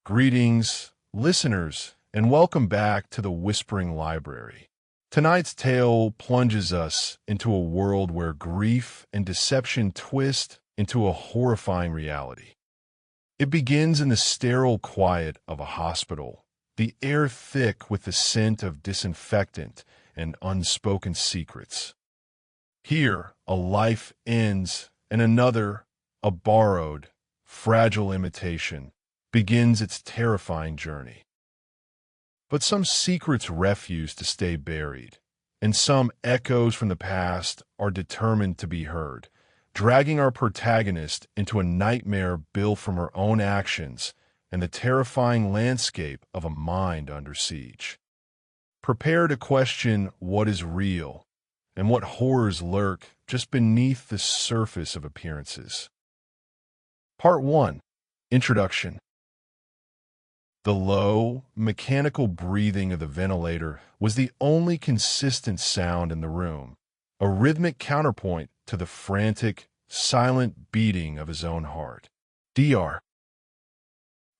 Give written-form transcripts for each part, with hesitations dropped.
Greetings, listeners, and welcome back to the Whispering Library. Tonight's tale plunges us into a world where grief and deception twist into a horrifying reality. It begins in the sterile quiet of a hospital, the air thick with the scent of disinfectant and unspoken secrets. Here, a life ends, and another, a borrowed, fragile imitation, begins its terrifying journey. But some secrets refuse to stay buried, and some echoes from the past are determined to be heard, dragging our protagonist into a nightmare built from her own actions and the terrifying landscape of a mind under siege. Prepare to question what is real and what horrors lurk just beneath the surface of appearances. Part 1. Introduction. The low, mechanical breathing of the ventilator was the only consistent sound in the room, a rhythmic counterpoint to the frantic, silent beating of his own heart. Dr.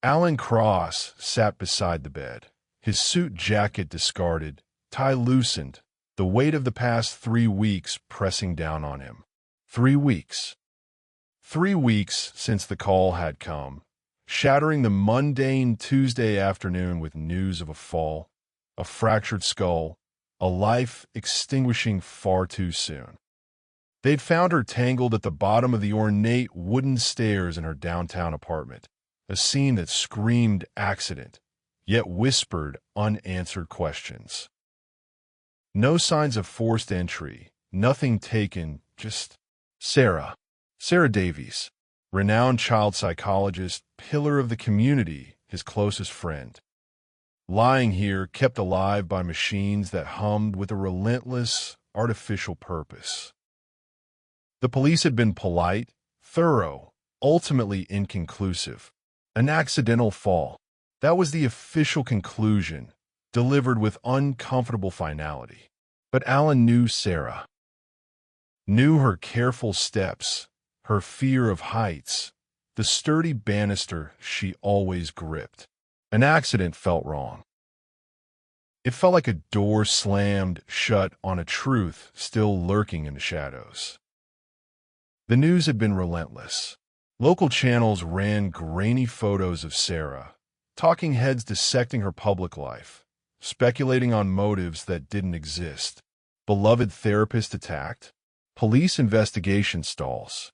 Alan Cross sat beside the bed, his suit jacket discarded, tie loosened, the weight of the past 3 weeks pressing down on him. 3 weeks. 3 weeks since the call had come, shattering the mundane Tuesday afternoon with news of a fall, a fractured skull, a life extinguishing far too soon. They'd found her tangled at the bottom of the ornate wooden stairs in her downtown apartment, a scene that screamed accident, yet whispered unanswered questions. No signs of forced entry, nothing taken, just Sarah Davies, renowned child psychologist, pillar of the community, his closest friend. Lying here, kept alive by machines that hummed with a relentless, artificial purpose. The police had been polite, thorough, ultimately inconclusive. An accidental fall. That was the official conclusion, delivered with uncomfortable finality. But Alan knew Sarah. Knew her careful steps, her fear of heights, the sturdy banister she always gripped. An accident felt wrong. It felt like a door slammed shut on a truth still lurking in the shadows. The news had been relentless. Local channels ran grainy photos of Sarah, talking heads dissecting her public life, speculating on motives that didn't exist. Beloved therapist attacked, police investigation stalls.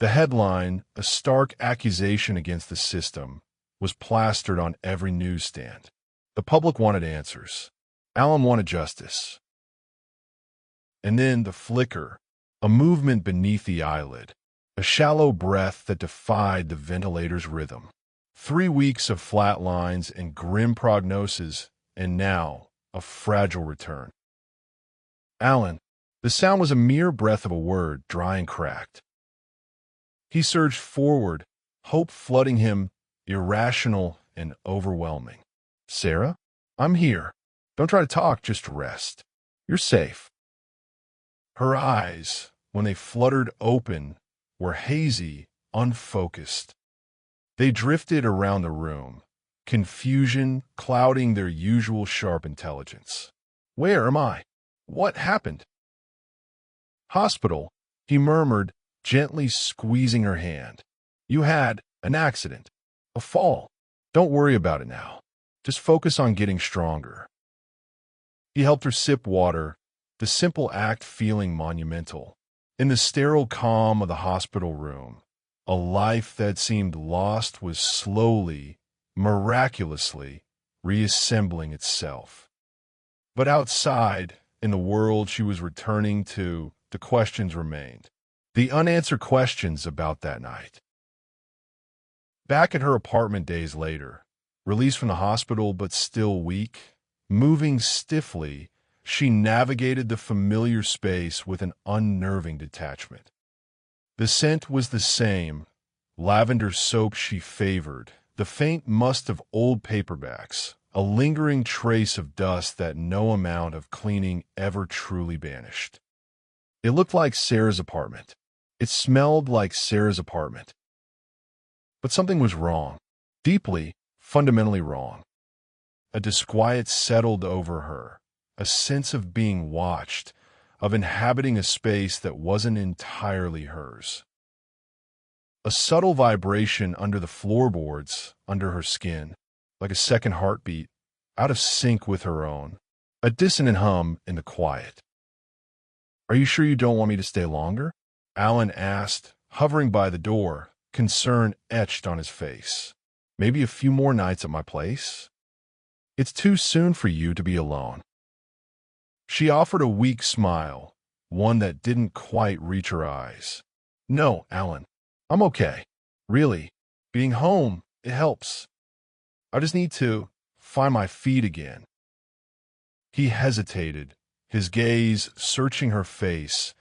The headline, a stark accusation against the system, was plastered on every newsstand. The public wanted answers. Alan wanted justice. And then the flicker, a movement beneath the eyelid, a shallow breath that defied the ventilator's rhythm. 3 weeks of flat lines and grim prognosis, and now a fragile return. Alan, the sound was a mere breath of a word, dry and cracked. He surged forward, hope flooding him, irrational and overwhelming. Sarah, I'm here. Don't try to talk, just rest. You're safe. Her eyes, when they fluttered open, were hazy, unfocused. They drifted around the room, confusion clouding their usual sharp intelligence. Where am I? What happened? Hospital, he murmured, gently squeezing her hand. You had an accident, a fall. Don't worry about it now. Just focus on getting stronger. He helped her sip water, the simple act feeling monumental. In the sterile calm of the hospital room, a life that seemed lost was slowly, miraculously, reassembling itself. But outside, in the world she was returning to, the questions remained. The unanswered questions about that night. Back at her apartment days later, released from the hospital but still weak, moving stiffly, she navigated the familiar space with an unnerving detachment. The scent was the same, lavender soap she favored, the faint must of old paperbacks, a lingering trace of dust that no amount of cleaning ever truly banished. It looked like Sarah's apartment. It smelled like Sarah's apartment. But something was wrong. Deeply, fundamentally wrong. A disquiet settled over her, a sense of being watched, of inhabiting a space that wasn't entirely hers. A subtle vibration under the floorboards, under her skin, like a second heartbeat, out of sync with her own, a dissonant hum in the quiet. "Are you sure you don't want me to stay longer?" Alan asked, hovering by the door, concern etched on his face. "Maybe a few more nights at my place? It's too soon for you to be alone." She offered a weak smile, one that didn't quite reach her eyes. "No, Alan, I'm okay. Really, being home, it helps. I just need to find my feet again." He hesitated, his gaze searching her face,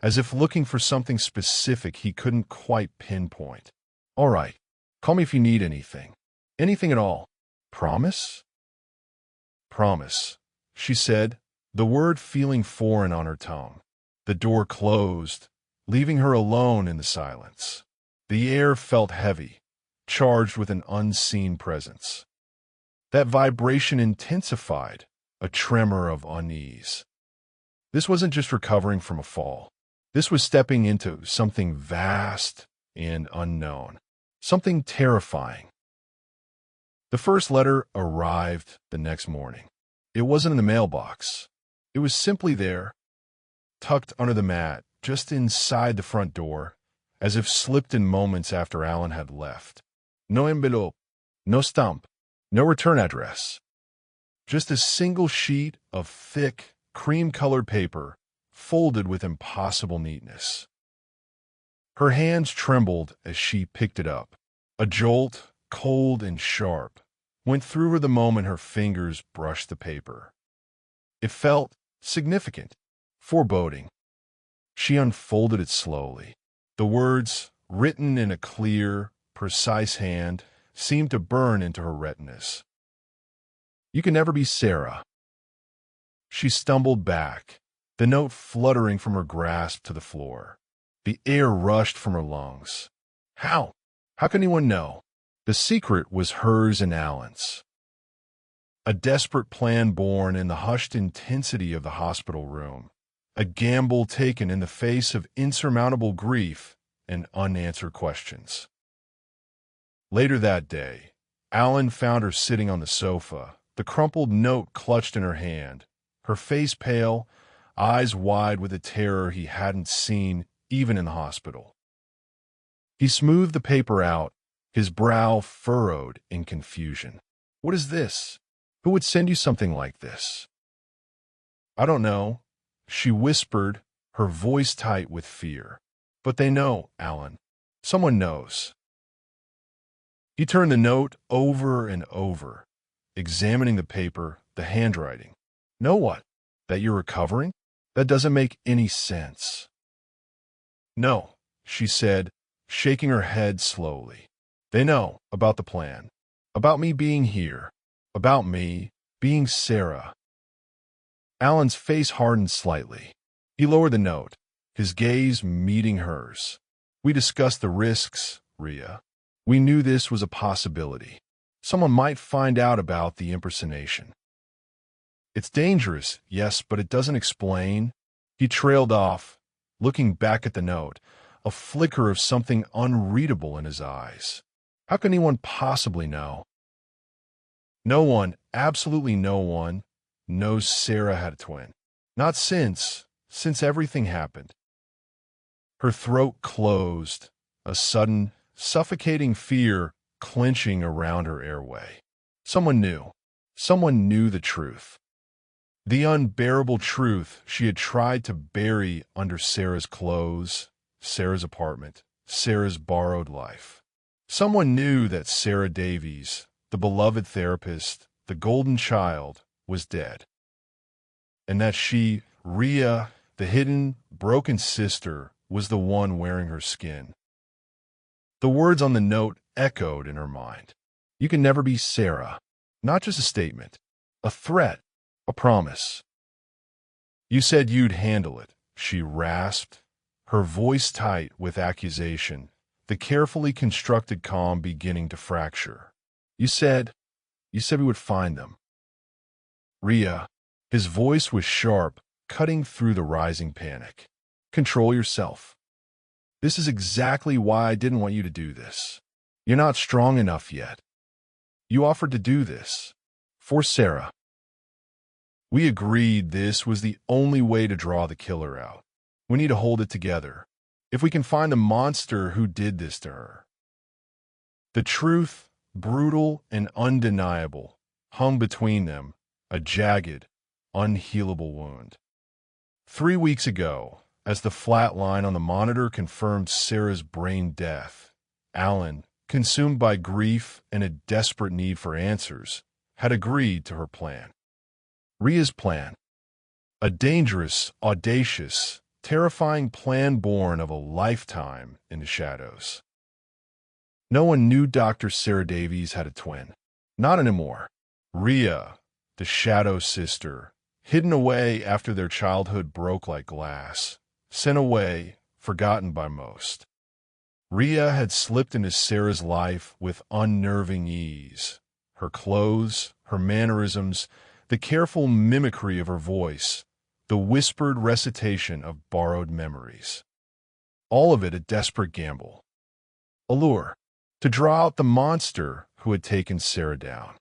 as if looking for something specific he couldn't quite pinpoint. "All right, call me if you need anything. Anything at all. Promise?" "Promise," she said, the word feeling foreign on her tongue. The door closed, leaving her alone in the silence. The air felt heavy, charged with an unseen presence. That vibration intensified, a tremor of unease. This wasn't just recovering from a fall. This was stepping into something vast and unknown, something terrifying. The first letter arrived the next morning. It wasn't in the mailbox. It was simply there, tucked under the mat, just inside the front door, as if slipped in moments after Alan had left. No envelope, no stamp, no return address. Just a single sheet of thick, cream-colored paper, folded with impossible neatness. Her hands trembled as she picked it up. A jolt, cold and sharp, went through her the moment her fingers brushed the paper. It felt significant, foreboding. She unfolded it slowly. The words, written in a clear, precise hand, seemed to burn into her retinas. "You can never be Sarah." She stumbled back, the note fluttering from her grasp to the floor. The air rushed from her lungs. How? How could anyone know? The secret was hers and Alan's. A desperate plan born in the hushed intensity of the hospital room. A gamble taken in the face of insurmountable grief and unanswered questions. Later that day, Alan found her sitting on the sofa, the crumpled note clutched in her hand, her face pale, eyes wide with a terror he hadn't seen even in the hospital. He smoothed the paper out, his brow furrowed in confusion. "What is this? Who would send you something like this?" "I don't know," she whispered, her voice tight with fear. "But they know, Alan. Someone knows." He turned the note over and over, examining the paper, the handwriting. "Know what? That you're recovering? That doesn't make any sense." "No," she said, shaking her head slowly. "They know about the plan, about me being here, about me being Sarah." Alan's face hardened slightly. He lowered the note, his gaze meeting hers. "We discussed the risks, Rhea. We knew this was a possibility. Someone might find out about the impersonation. It's dangerous, yes, but it doesn't explain." He trailed off, looking back at the note, a flicker of something unreadable in his eyes. How can anyone possibly know? No one, absolutely no one, knows Sarah had a twin. Not since everything happened. Her throat closed, a sudden, suffocating fear clenching around her airway. Someone knew the truth. The unbearable truth she had tried to bury under Sarah's clothes, Sarah's apartment, Sarah's borrowed life. Someone knew that Sarah Davies, the beloved therapist, the golden child, was dead. And that she, Rhea, the hidden, broken sister, was the one wearing her skin. The words on the note echoed in her mind. "You can never be Sarah." Not just a statement, a threat, a promise. "You said you'd handle it," she rasped, her voice tight with accusation, the carefully constructed calm beginning to fracture. You said we would find them. Rhea, his voice was sharp, cutting through the rising panic. Control yourself. This is exactly why I didn't want you to do this. You're not strong enough yet. You offered to do this. For Sarah. We agreed this was the only way to draw the killer out. We need to hold it together. If we can find the monster who did this to her. The truth, brutal and undeniable, hung between them, a jagged, unhealable wound. 3 weeks ago, as the flat line on the monitor confirmed Sarah's brain death, Alan, consumed by grief and a desperate need for answers, had agreed to her plan. Rhea's plan. A dangerous, audacious, terrifying plan born of a lifetime in the shadows. No one knew Dr. Sarah Davies had a twin. Not anymore. Rhea, the shadow sister, hidden away after their childhood broke like glass, sent away, forgotten by most. Rhea had slipped into Sarah's life with unnerving ease. Her clothes, her mannerisms, the careful mimicry of her voice, the whispered recitation of borrowed memories. All of it a desperate gamble. A lure, to draw out the monster who had taken Sarah down.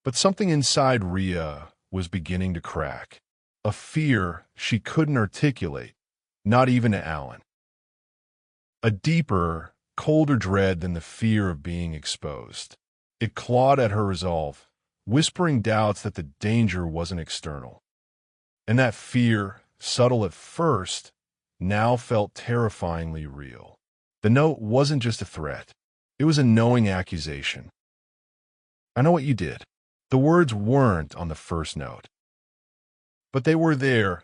But something inside Rhea was beginning to crack. A fear she couldn't articulate, not even to Alan. A deeper, colder dread than the fear of being exposed. It clawed at her resolve, whispering doubts that the danger wasn't external. And that fear, subtle at first, now felt terrifyingly real. The note wasn't just a threat. It was a knowing accusation. I know what you did. The words weren't on the first note. But they were there,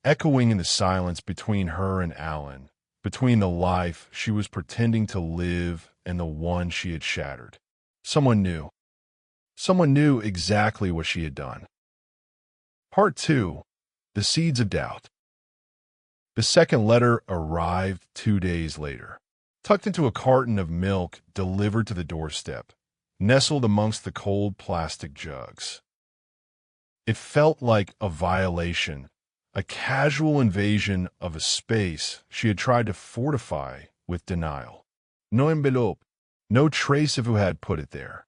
echoing in the silence between her and Alan, between the life she was pretending to live and the one she had shattered. Someone knew. Someone knew exactly what she had done. Part 2. The Seeds of Doubt. The second letter arrived 2 days later, tucked into a carton of milk delivered to the doorstep, nestled amongst the cold plastic jugs. It felt like a violation, a casual invasion of a space she had tried to fortify with denial. No envelope, no trace of who had put it there.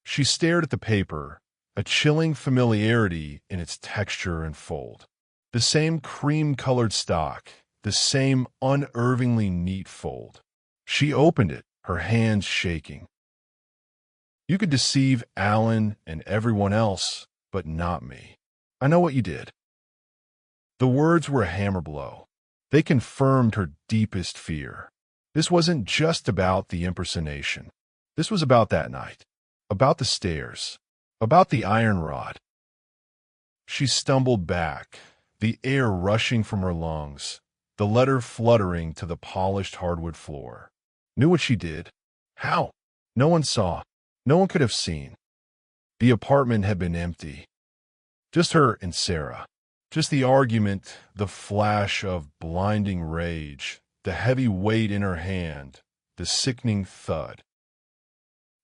She stared at the paper, a chilling familiarity in its texture and fold. The same cream-colored stock, the same unervingly neat fold. She opened it, her hands shaking. You could deceive Alan and everyone else, but not me. I know what you did. The words were a hammer blow. They confirmed her deepest fear. This wasn't just about the impersonation. This was about that night, about the stairs, about the iron rod. She stumbled back, the air rushing from her lungs, the letter fluttering to the polished hardwood floor. Knew what she did. How? No one saw. No one could have seen. The apartment had been empty. Just her and Sarah. Just the argument, the flash of blinding rage, the heavy weight in her hand, the sickening thud.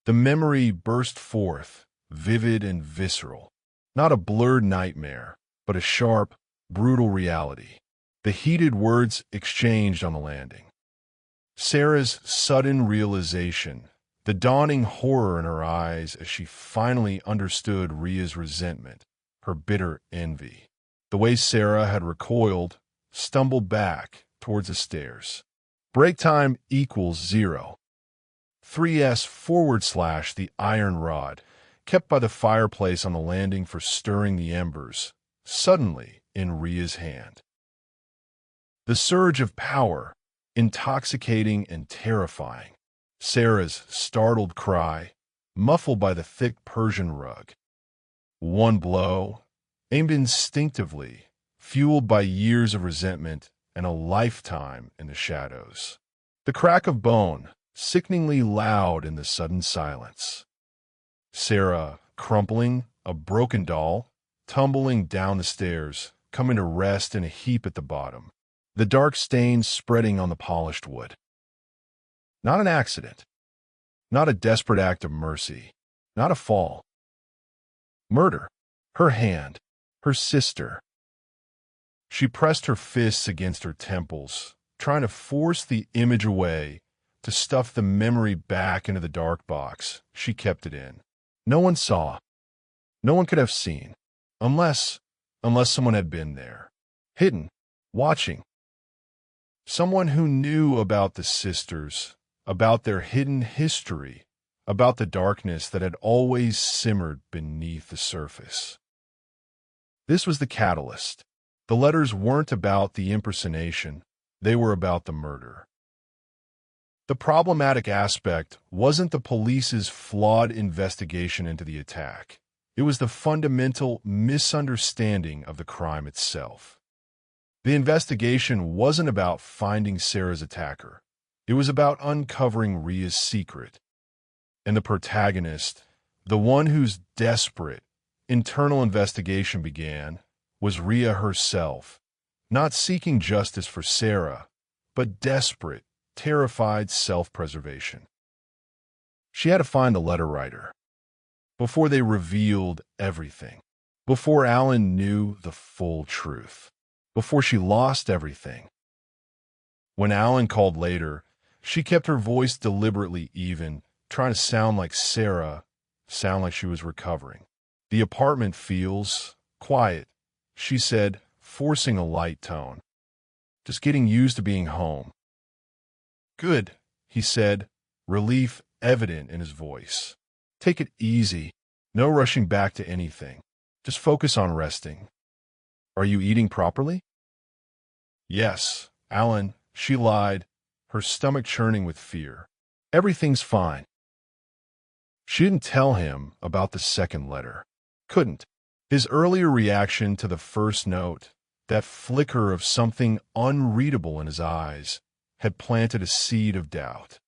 The memory burst forth, vivid and visceral. Not a blurred nightmare, but a sharp, brutal reality. The heated words exchanged on the landing. Sarah's sudden realization, the dawning horror in her eyes as she finally understood Rhea's resentment, her bitter envy. The way Sarah had recoiled, stumbled back towards the stairs. Break time equals 0. 3S / the iron rod, kept by the fireplace on the landing for stirring the embers, suddenly in Rhea's hand. The surge of power, intoxicating and terrifying. Sarah's startled cry, muffled by the thick Persian rug. One blow, aimed instinctively, fueled by years of resentment and a lifetime in the shadows. The crack of bone, sickeningly loud in the sudden silence. Sarah, crumpling, a broken doll, tumbling down the stairs, coming to rest in a heap at the bottom, the dark stains spreading on the polished wood. Not an accident. Not a desperate act of mercy. Not a fall. Murder. Her hand. Her sister. She pressed her fists against her temples, trying to force the image away, to stuff the memory back into the dark box she kept it in. No one saw. No one could have seen. Unless someone had been there. Hidden. Watching. Someone who knew about the sisters, about their hidden history, about the darkness that had always simmered beneath the surface. This was the catalyst. The letters weren't about the impersonation, they were about the murder. The problematic aspect wasn't the police's flawed investigation into the attack. It was the fundamental misunderstanding of the crime itself. The investigation wasn't about finding Sarah's attacker. It was about uncovering Ria's secret. And the protagonist, the one whose desperate, internal investigation began, was Ria herself, not seeking justice for Sarah, but desperate, terrified self-preservation. She had to find the letter writer before they revealed everything, before Alan knew the full truth, before she lost everything. When Alan called later, she kept her voice deliberately even, trying to sound like Sarah, sound like she was recovering. The apartment feels quiet, she said, forcing a light tone. Just getting used to being home. Good, he said, relief evident in his voice. Take it easy. No rushing back to anything. Just focus on resting. Are you eating properly? Yes, Alan, she lied, her stomach churning with fear. Everything's fine. She didn't tell him about the second letter. Couldn't. His earlier reaction to the first note, that flicker of something unreadable in his eyes, had planted a seed of doubt.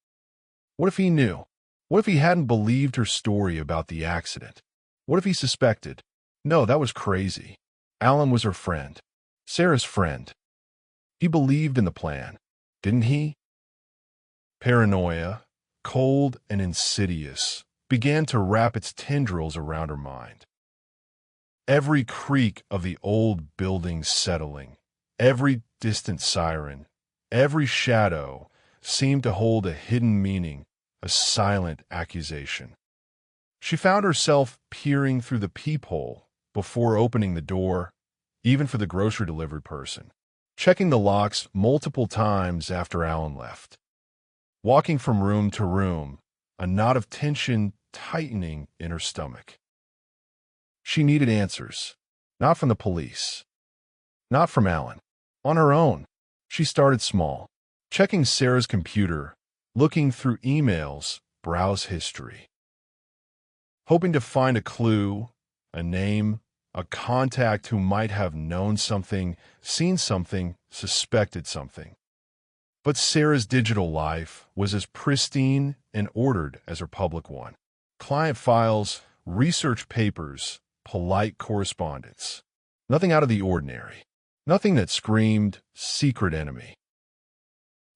What if he knew? What if he hadn't believed her story about the accident? What if he suspected? No, that was crazy. Alan was her friend. Sarah's friend. He believed in the plan, didn't he? Paranoia, cold and insidious, began to wrap its tendrils around her mind. Every creak of the old building settling, every distant siren, every shadow seemed to hold a hidden meaning, a silent accusation. She found herself peering through the peephole before opening the door, even for the grocery-delivered person, checking the locks multiple times after Alan left. Walking from room to room, a knot of tension tightening in her stomach. She needed answers, not from the police, not from Alan. On her own, she started small, checking Sarah's computer, looking through emails, browse history. Hoping to find a clue, a name, a contact who might have known something, seen something, suspected something. But Sarah's digital life was as pristine and ordered as her public one. Client files, research papers, polite correspondence. Nothing out of the ordinary. Nothing that screamed secret enemy.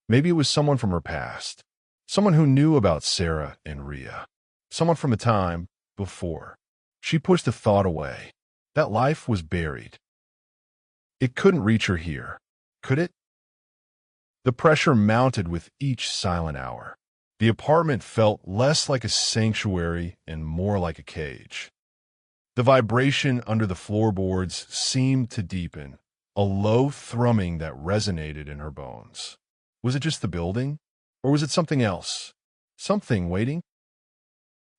Maybe it was someone from her past. Someone who knew about Sarah and Ria. Someone from a time before. She pushed the thought away. That life was buried. It couldn't reach her here, could it? The pressure mounted with each silent hour. The apartment felt less like a sanctuary and more like a cage. The vibration under the floorboards seemed to deepen, a low thrumming that resonated in her bones. Was it just the building? Or was it something else? Something waiting?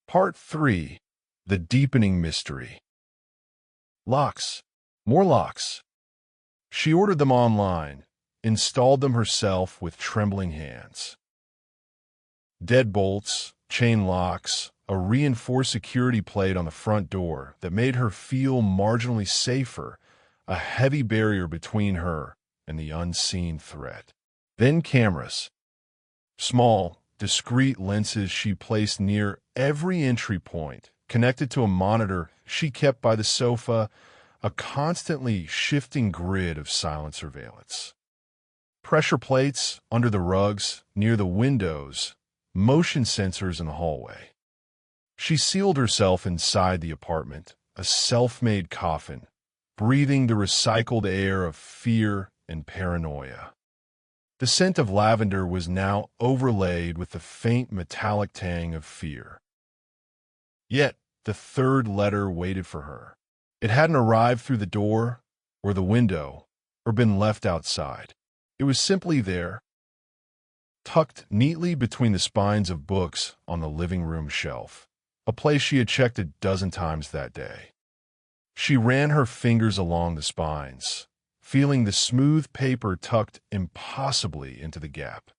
Part 3. The Deepening Mystery. Locks. More locks. She ordered them online, installed them herself with trembling hands. Deadbolts, chain locks, a reinforced security plate on the front door that made her feel marginally safer, a heavy barrier between her and the unseen threat. Then cameras. Small, discreet lenses she placed near every entry point, connected to a monitor she kept by the sofa, a constantly shifting grid of silent surveillance. Pressure plates under the rugs, near the windows, motion sensors in the hallway. She sealed herself inside the apartment, a self-made coffin, breathing the recycled air of fear and paranoia. The scent of lavender was now overlaid with the faint metallic tang of fear. Yet, the third letter waited for her. It hadn't arrived through the door, or the window, or been left outside. It was simply there, tucked neatly between the spines of books on the living room shelf, a place she had checked a dozen times that day. She ran her fingers along the spines, feeling the smooth paper tucked impossibly into the gap.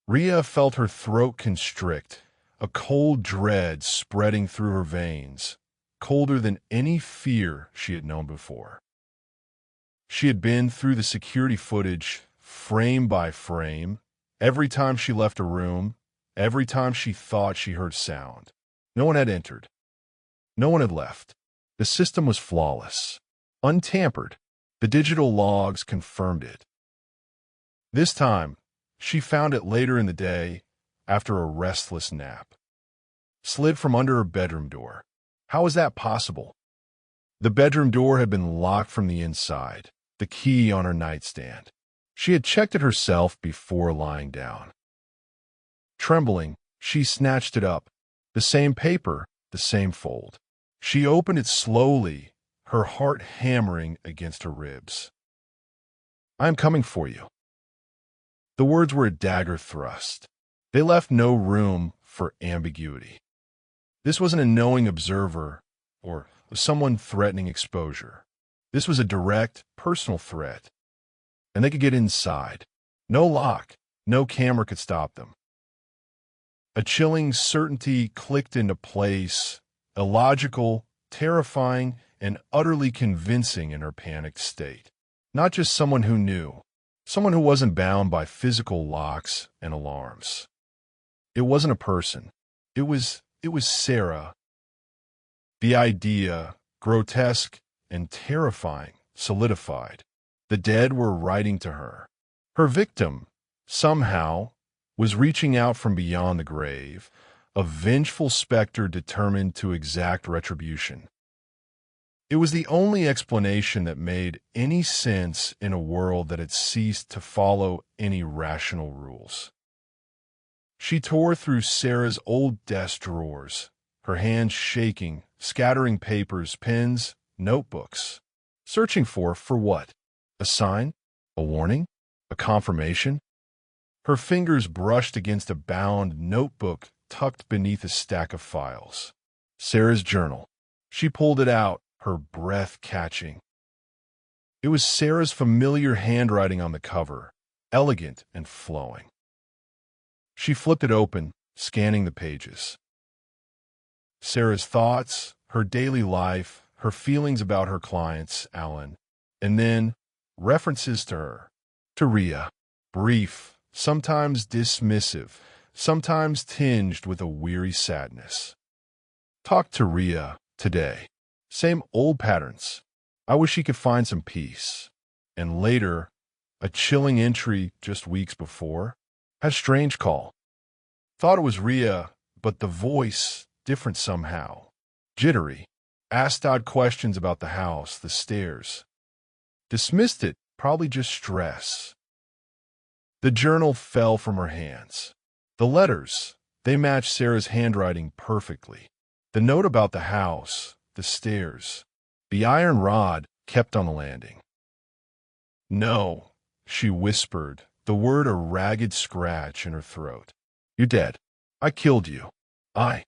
Rhea felt her throat constrict, a cold dread spreading through her veins, colder than any fear she had known before. She had been through the security footage, frame by frame, every time she left a room, every time she thought she heard sound. No one had entered. No one had left. The system was flawless, untampered. The digital logs confirmed it. This time, she found it later in the day, after a restless nap. Slid from under her bedroom door. How was that possible? The bedroom door had been locked from the inside, the key on her nightstand. She had checked it herself before lying down. Trembling, she snatched it up. The same paper, the same fold. She opened it slowly, her heart hammering against her ribs. "I am coming for you." The words were a dagger thrust. They left no room for ambiguity. This wasn't a knowing observer or someone threatening exposure. This was a direct, personal threat. And they could get inside. No lock, no camera could stop them. A chilling certainty clicked into place, illogical, terrifying, and utterly convincing in her panicked state. Not just someone who knew, someone who wasn't bound by physical locks and alarms. It wasn't a person. It was Sarah. The idea, grotesque and terrifying, solidified. The dead were writing to her. Her victim, somehow, was reaching out from beyond the grave, a vengeful specter determined to exact retribution. It was the only explanation that made any sense in a world that had ceased to follow any rational rules. She tore through Sarah's old desk drawers, her hands shaking, scattering papers, pens, notebooks. Searching for what? A sign? A warning? A confirmation? Her fingers brushed against a bound notebook tucked beneath a stack of files. Sarah's journal. She pulled it out, her breath catching. It was Sarah's familiar handwriting on the cover, elegant and flowing. She flipped it open, scanning the pages. Sarah's thoughts, her daily life, her feelings about her clients, Alan, and then references to her, to Rhea, brief, sometimes dismissive, sometimes tinged with a weary sadness. Talk to Rhea today. Same old patterns. I wish she could find some peace. And later, a chilling entry just weeks before, had a strange call. Thought it was Rhea, but the voice different somehow. Jittery. Asked odd questions about the house, the stairs. Dismissed it, probably just stress. The journal fell from her hands. The letters, they matched Sarah's handwriting perfectly. The note about the house, the stairs, the iron rod kept on the landing. "No," she whispered, the word a ragged scratch in her throat. "You're dead. I killed you. I."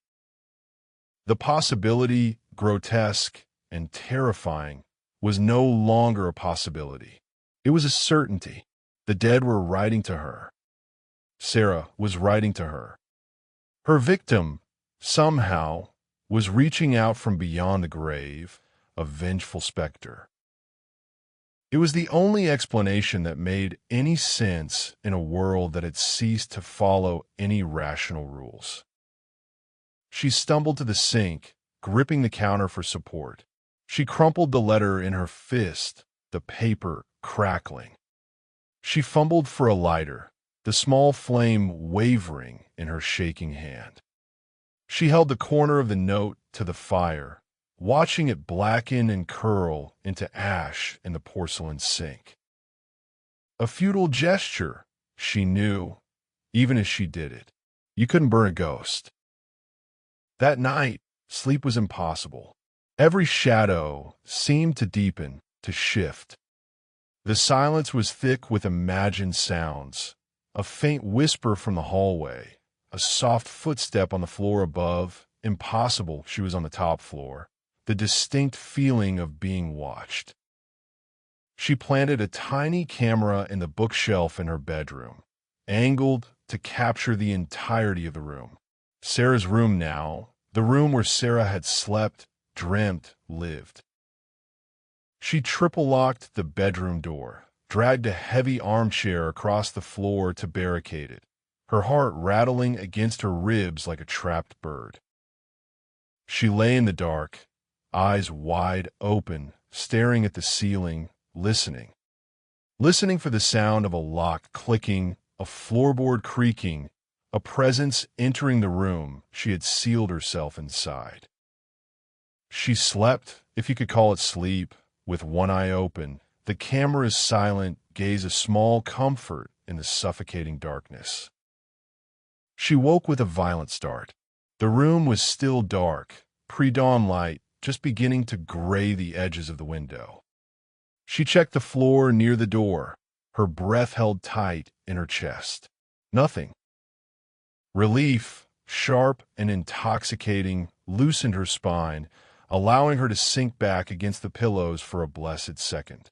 The possibility, grotesque and terrifying, was no longer a possibility. It was a certainty. The dead were writing to her. Sarah was writing to her. Her victim, somehow, was reaching out from beyond the grave, a vengeful specter. It was the only explanation that made any sense in a world that had ceased to follow any rational rules. She stumbled to the sink, gripping the counter for support. She crumpled the letter in her fist, the paper crackling. She fumbled for a lighter, the small flame wavering in her shaking hand. She held the corner of the note to the fire, watching it blacken and curl into ash in the porcelain sink. A futile gesture, she knew, even as she did it. You couldn't burn a ghost. That night, sleep was impossible. Every shadow seemed to deepen, to shift. The silence was thick with imagined sounds, a faint whisper from the hallway, a soft footstep on the floor above, impossible she was on the top floor, the distinct feeling of being watched. She planted a tiny camera in the bookshelf in her bedroom, angled to capture the entirety of the room. Sarah's room now, the room where Sarah had slept, dreamt, lived. She triple-locked the bedroom door, dragged a heavy armchair across the floor to barricade it, her heart rattling against her ribs like a trapped bird. She lay in the dark, eyes wide open, staring at the ceiling, listening. Listening for the sound of a lock clicking, a floorboard creaking, a presence entering the room she had sealed herself inside. She slept, if you could call it sleep, with one eye open, the camera's silent gaze a small comfort in the suffocating darkness. She woke with a violent start. The room was still dark, pre-dawn light just beginning to gray the edges of the window. She checked the floor near the door, her breath held tight in her chest. Nothing. Relief, sharp and intoxicating, loosened her spine, allowing her to sink back against the pillows for a blessed second.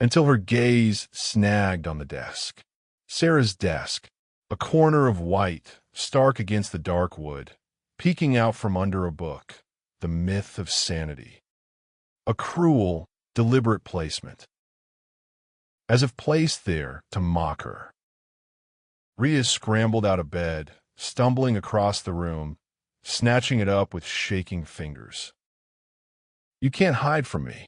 Until her gaze snagged on the desk. Sarah's desk, a corner of white, stark against the dark wood, peeking out from under a book, The Myth of Sanity. A cruel, deliberate placement. As if placed there to mock her. Rhea scrambled out of bed, stumbling across the room, snatching it up with shaking fingers. You can't hide from me.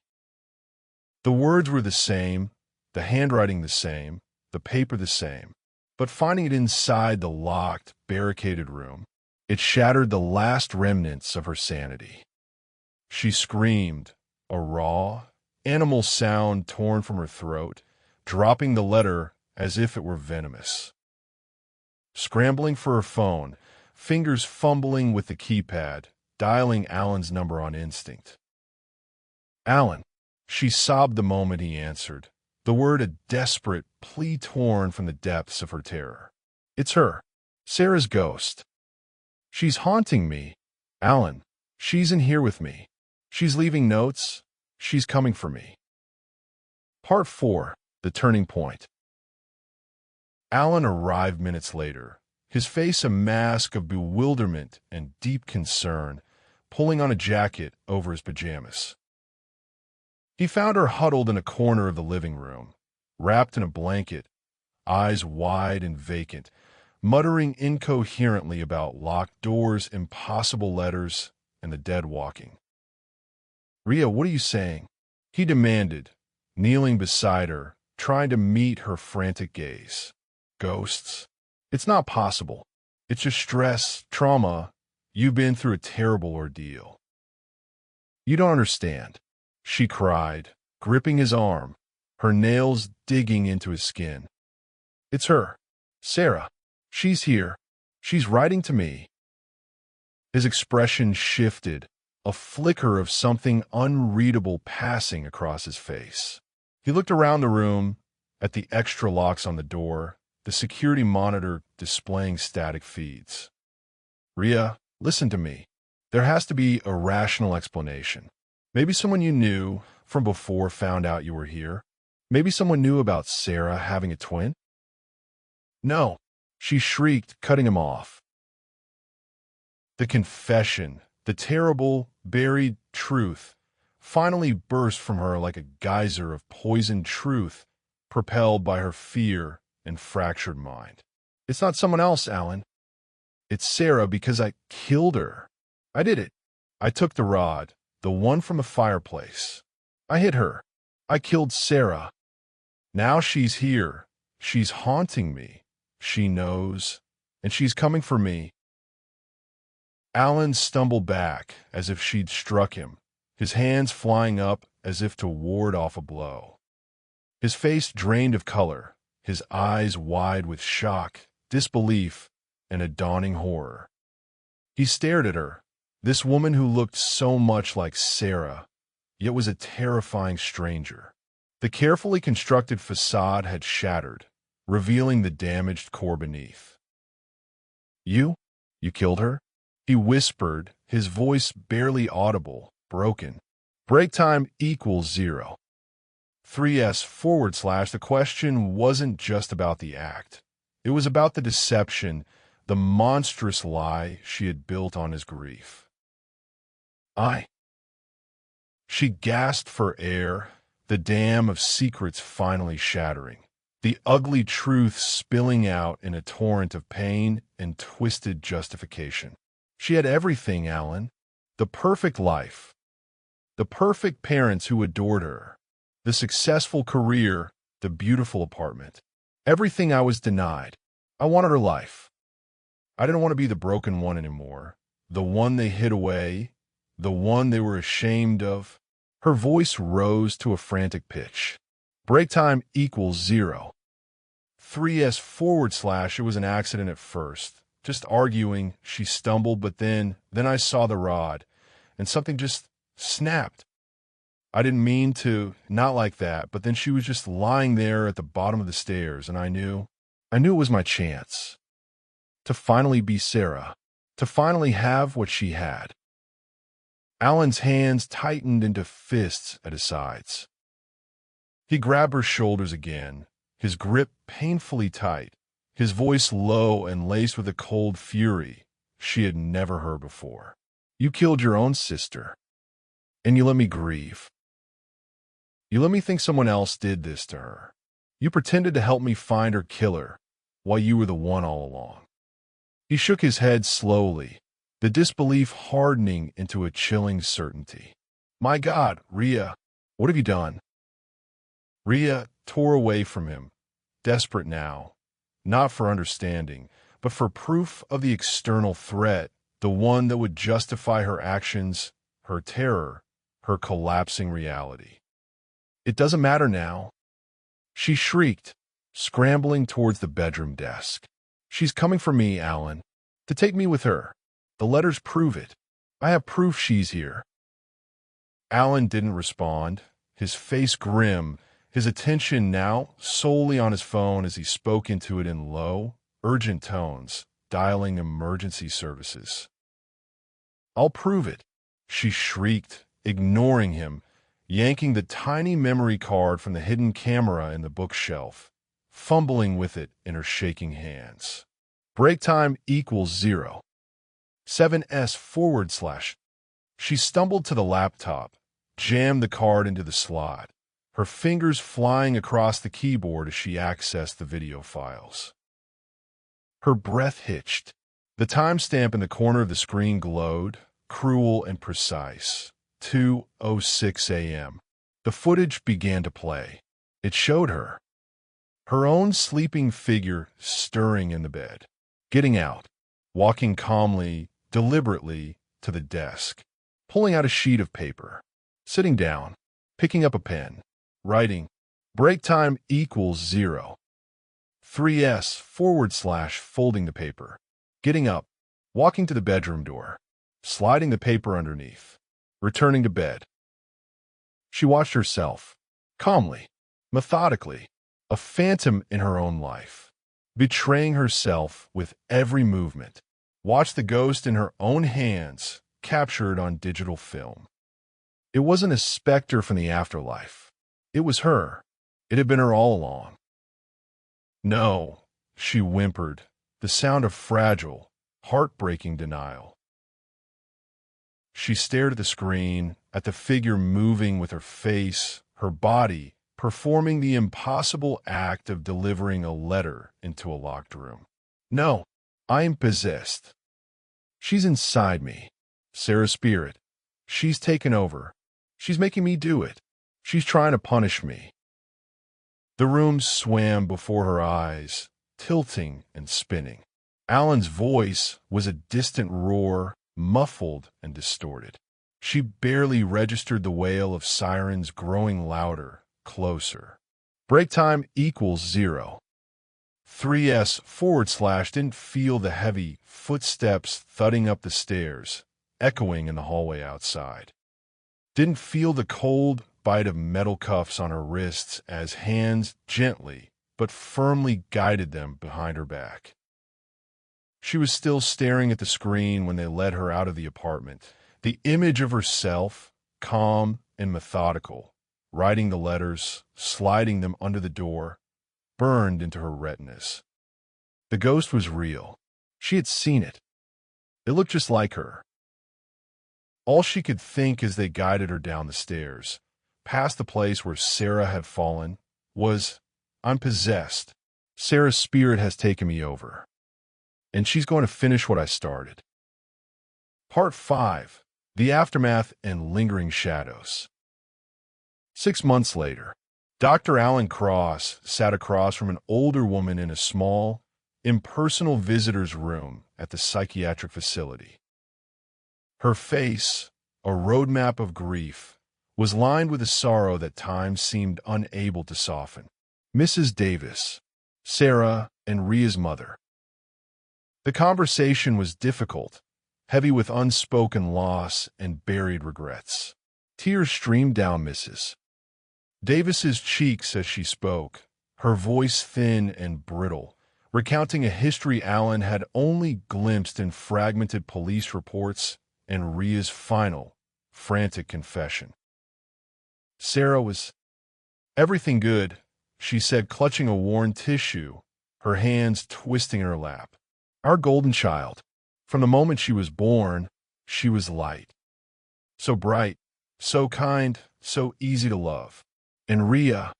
The words were the same, the handwriting the same, the paper the same, but finding it inside the locked, barricaded room, it shattered the last remnants of her sanity. She screamed, a raw, animal sound torn from her throat, dropping the letter as if it were venomous. Scrambling for her phone, fingers fumbling with the keypad, dialing Alan's number on instinct. Alan, she sobbed the moment he answered, the word a desperate plea torn from the depths of her terror. It's her, Sarah's ghost. She's haunting me. Alan, she's in here with me. She's leaving notes. She's coming for me. Part 4, The Turning Point. Alan arrived minutes later, his face a mask of bewilderment and deep concern, pulling on a jacket over his pajamas. He found her huddled in a corner of the living room, wrapped in a blanket, eyes wide and vacant, muttering incoherently about locked doors, impossible letters, and the dead walking. Rhea, what are you saying? He demanded, kneeling beside her, trying to meet her frantic gaze. Ghosts? It's not possible. It's just stress, trauma. You've been through a terrible ordeal. You don't understand, she cried, gripping his arm, her nails digging into his skin. It's her, Sarah. She's here. She's writing to me. His expression shifted, a flicker of something unreadable passing across his face. He looked around the room, at the extra locks on the door, the security monitor displaying static feeds. Rhea, listen to me. There has to be a rational explanation. Maybe someone you knew from before found out you were here. Maybe someone knew about Sarah having a twin. No, she shrieked, cutting him off. The confession, the terrible, buried truth, finally burst from her like a geyser of poisoned truth, propelled by her fear and fractured mind. It's not someone else, Alan. It's Sarah because I killed her. I did it. I took the rod, the one from the fireplace. I hit her. I killed Sarah. Now she's here. She's haunting me. She knows, and she's coming for me. Alan stumbled back as if she'd struck him, his hands flying up as if to ward off a blow. His face drained of color, his eyes wide with shock, disbelief, and a dawning horror. He stared at her, this woman who looked so much like Sarah, yet was a terrifying stranger. The carefully constructed facade had shattered, revealing the damaged core beneath. You killed her? He whispered, his voice barely audible, broken. Break time equals 0. 3S / the question wasn't just about the act. It was about the deception, the monstrous lie she had built on his grief. She gasped for air, the dam of secrets finally shattering, the ugly truth spilling out in a torrent of pain and twisted justification. She had everything, Alan. The perfect life. The perfect parents who adored her. The successful career, the beautiful apartment. Everything I was denied. I wanted her life. I didn't want to be the broken one anymore. The one they hid away. The one they were ashamed of. Her voice rose to a frantic pitch. Break time equals 0. 3S / it was an accident at first. Just arguing, she stumbled, but then I saw the rod, and something just snapped. I didn't mean to, not like that, but then she was just lying there at the bottom of the stairs, and I knew it was my chance. To finally be Sarah. To finally have what she had. Alan's hands tightened into fists at his sides. He grabbed her shoulders again, his grip painfully tight, his voice low and laced with a cold fury she had never heard before. You killed your own sister, and you let me grieve. You let me think someone else did this to her. You pretended to help me find her killer, while you were the one all along. He shook his head slowly, the disbelief hardening into a chilling certainty. My God, Rhea, what have you done? Rhea tore away from him, desperate now, not for understanding, but for proof of the external threat, the one that would justify her actions, her terror, her collapsing reality. It doesn't matter now. She shrieked, scrambling towards the bedroom desk. She's coming for me, Alan, to take me with her. The letters prove it. I have proof she's here. Alan didn't respond, his face grim, his attention now solely on his phone as he spoke into it in low, urgent tones, dialing emergency services. I'll prove it, she shrieked, ignoring him, yanking the tiny memory card from the hidden camera in the bookshelf, fumbling with it in her shaking hands. Break time equals 0. 7S /. She stumbled to the laptop, jammed the card into the slot, her fingers flying across the keyboard as she accessed the video files. Her breath hitched. The timestamp in the corner of the screen glowed, cruel and precise. 2:06 a.m. The footage began to play. It showed her own sleeping figure stirring in the bed, getting out, walking calmly, deliberately to the desk, pulling out a sheet of paper, sitting down, picking up a pen, writing, break time equals 0. 3S / folding the paper, getting up, walking to the bedroom door, sliding the paper underneath, returning to bed. She watched herself, calmly, methodically, a phantom in her own life, betraying herself with every movement. Watched the ghost in her own hands, captured on digital film. It wasn't a specter from the afterlife. It was her. It had been her all along. No, she whimpered, the sound of fragile, heartbreaking denial. She stared at the screen, at the figure moving with her face, her body, performing the impossible act of delivering a letter into a locked room. No, I'm possessed. She's inside me. Sarah's spirit. She's taken over. She's making me do it. She's trying to punish me. The room swam before her eyes, tilting and spinning. Alan's voice was a distant roar, muffled and distorted. She barely registered the wail of sirens growing louder, closer. Break time equals 0. 3S / didn't feel the heavy footsteps thudding up the stairs, echoing in the hallway outside. Didn't feel the cold bite of metal cuffs on her wrists as hands gently but firmly guided them behind her back. She was still staring at the screen when they led her out of the apartment. The image of herself, calm and methodical, writing the letters, sliding them under the door, burned into her retinas. The ghost was real. She had seen it. It looked just like her. All she could think as they guided her down the stairs, past the place where Sarah had fallen, was, "I'm possessed. Sarah's spirit has taken me over. And she's going to finish what I started." Part 5. The Aftermath and Lingering Shadows. 6 months later, Dr. Alan Cross sat across from an older woman in a small, impersonal visitor's room at the psychiatric facility. Her face, a roadmap of grief, was lined with a sorrow that time seemed unable to soften. Mrs. Davis, Sarah and Ria's mother. The conversation was difficult, heavy with unspoken loss and buried regrets. Tears streamed down Mrs. Davis's cheeks as she spoke, her voice thin and brittle, recounting a history Alan had only glimpsed in fragmented police reports and Ria's final, frantic confession. Sarah was everything good, she said, clutching a worn tissue, her hands twisting in her lap. Our golden child. From the moment she was born, she was light. So bright, so kind, so easy to love. And Ria.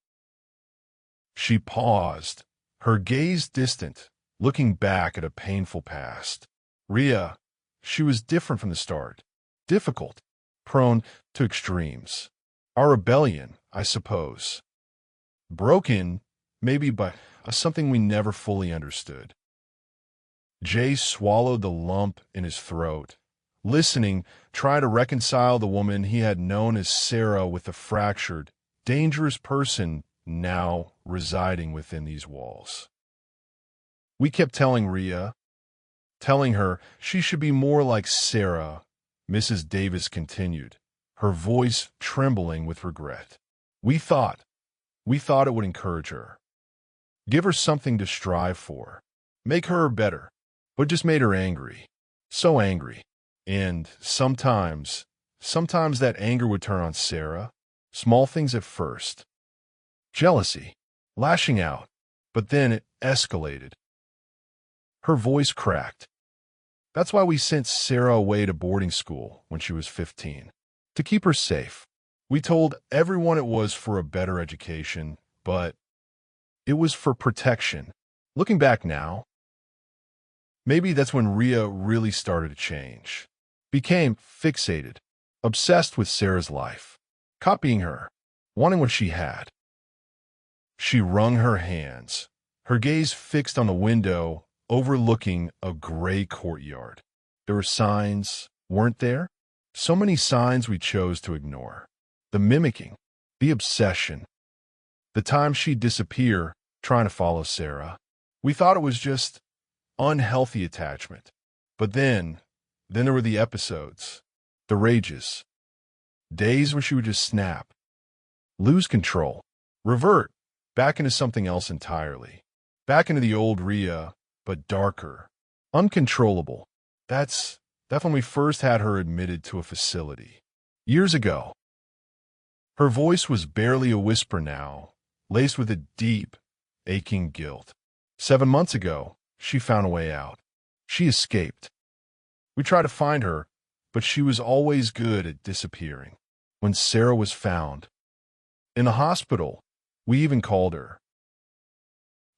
She paused, her gaze distant, looking back at a painful past. Ria, she was different from the start. Difficult, prone to extremes. Our rebellion, I suppose. Broken, maybe, but something we never fully understood. Jay swallowed the lump in his throat, listening, trying to reconcile the woman he had known as Sarah with the fractured, dangerous person now residing within these walls. We kept telling Ria, telling her she should be more like Sarah, Mrs. Davis continued, her voice trembling with regret. We thought it would encourage her. Give her something to strive for. Make her better. But just made her angry. So angry. And sometimes that anger would turn on Sarah. Small things at first. Jealousy. Lashing out. But then it escalated. Her voice cracked. That's why we sent Sarah away to boarding school when she was 15. To keep her safe. We told everyone it was for a better education, but it was for protection. Looking back now, maybe that's when Ria really started to change. Became fixated, obsessed with Sarah's life, copying her, wanting what she had. She wrung her hands, her gaze fixed on the window overlooking a gray courtyard. There were signs, weren't there? So many signs we chose to ignore. The mimicking, the obsession. The time she'd disappear, trying to follow Sarah. We thought it was just unhealthy attachment. But then there were the episodes, the rages. Days when she would just snap, lose control, revert, back into something else entirely. Back into the old Ria, but darker, uncontrollable. That's when we first had her admitted to a facility. Years ago. Her voice was barely a whisper now, laced with a deep, aching guilt. 7 months ago, she found a way out. She escaped. We tried to find her, but she was always good at disappearing. When Sarah was found, in the hospital, we even called her.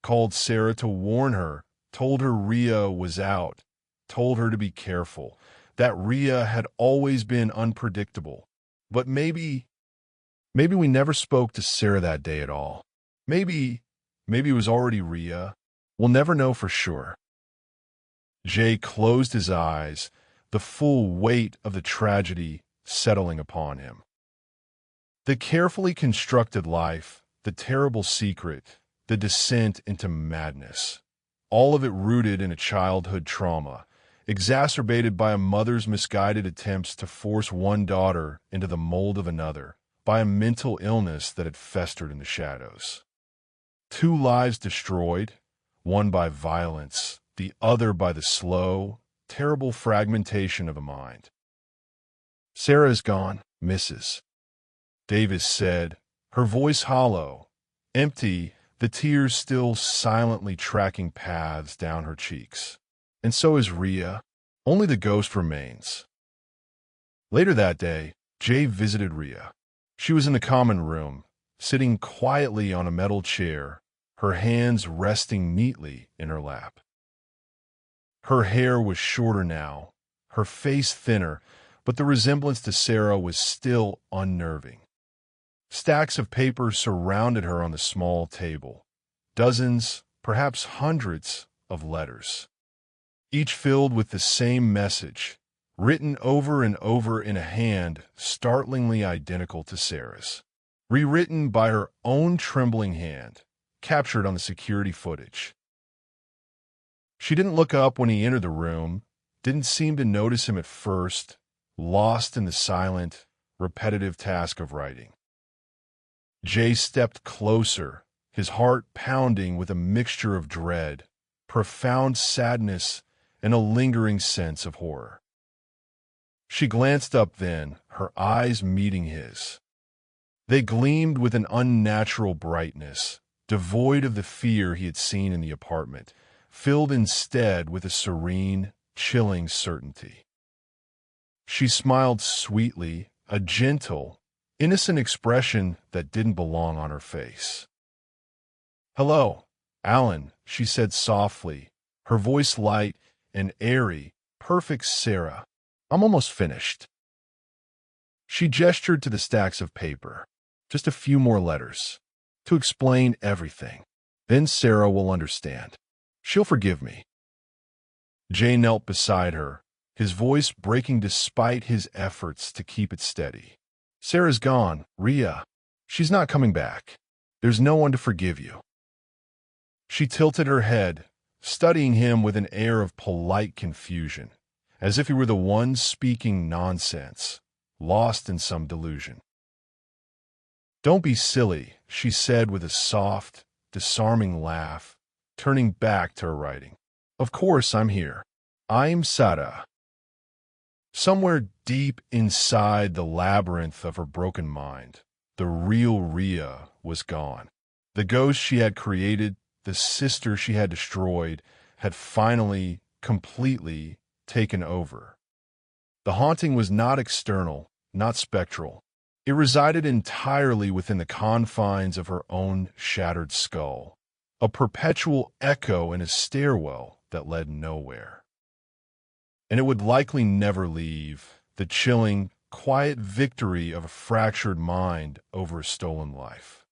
Called Sarah to warn her, told her Ria was out, told her to be careful, that Ria had always been unpredictable. But maybe we never spoke to Sarah that day at all. Maybe, maybe it was already Rhea. We'll never know for sure. Jay closed his eyes, the full weight of the tragedy settling upon him. The carefully constructed life, the terrible secret, the descent into madness, all of it rooted in a childhood trauma, exacerbated by a mother's misguided attempts to force one daughter into the mold of another, by a mental illness that had festered in the shadows. Two lives destroyed, one by violence, the other by the slow, terrible fragmentation of a mind. "Sarah is gone, Mrs." Davis said, her voice hollow, empty, the tears still silently tracking paths down her cheeks. "And so is Rhea. Only the ghost remains." Later that day, Jay visited Rhea. She was in the common room, sitting quietly on a metal chair, her hands resting neatly in her lap. Her hair was shorter now, her face thinner, but the resemblance to Sarah was still unnerving. Stacks of paper surrounded her on the small table. Dozens, perhaps hundreds, of letters. Each filled with the same message, written over and over in a hand startlingly identical to Sarah's. Rewritten by her own trembling hand, captured on the security footage. She didn't look up when he entered the room, didn't seem to notice him at first, lost in the silent, repetitive task of writing. Jay stepped closer, his heart pounding with a mixture of dread, profound sadness, and a lingering sense of horror. She glanced up then, her eyes meeting his. They gleamed with an unnatural brightness, devoid of the fear he had seen in the apartment, filled instead with a serene, chilling certainty. She smiled sweetly, a gentle, innocent expression that didn't belong on her face. "Hello, Alan," she said softly, her voice light and airy, perfect Sarah. "I'm almost finished." She gestured to the stacks of paper. "Just a few more letters. To explain everything. Then Sarah will understand. She'll forgive me." Jay knelt beside her, his voice breaking despite his efforts to keep it steady. "Sarah's gone, Rhea. She's not coming back. There's no one to forgive you." She tilted her head, studying him with an air of polite confusion, as if he were the one speaking nonsense, lost in some delusion. "Don't be silly," she said with a soft, disarming laugh, turning back to her writing. "Of course I'm here. I'm Sarah." Somewhere deep inside the labyrinth of her broken mind, the real Rhea was gone. The ghost she had created, the sister she had destroyed, had finally, completely taken over. The haunting was not external, not spectral. It resided entirely within the confines of her own shattered skull, a perpetual echo in a stairwell that led nowhere. And it would likely never leave, the chilling, quiet victory of a fractured mind over a stolen life.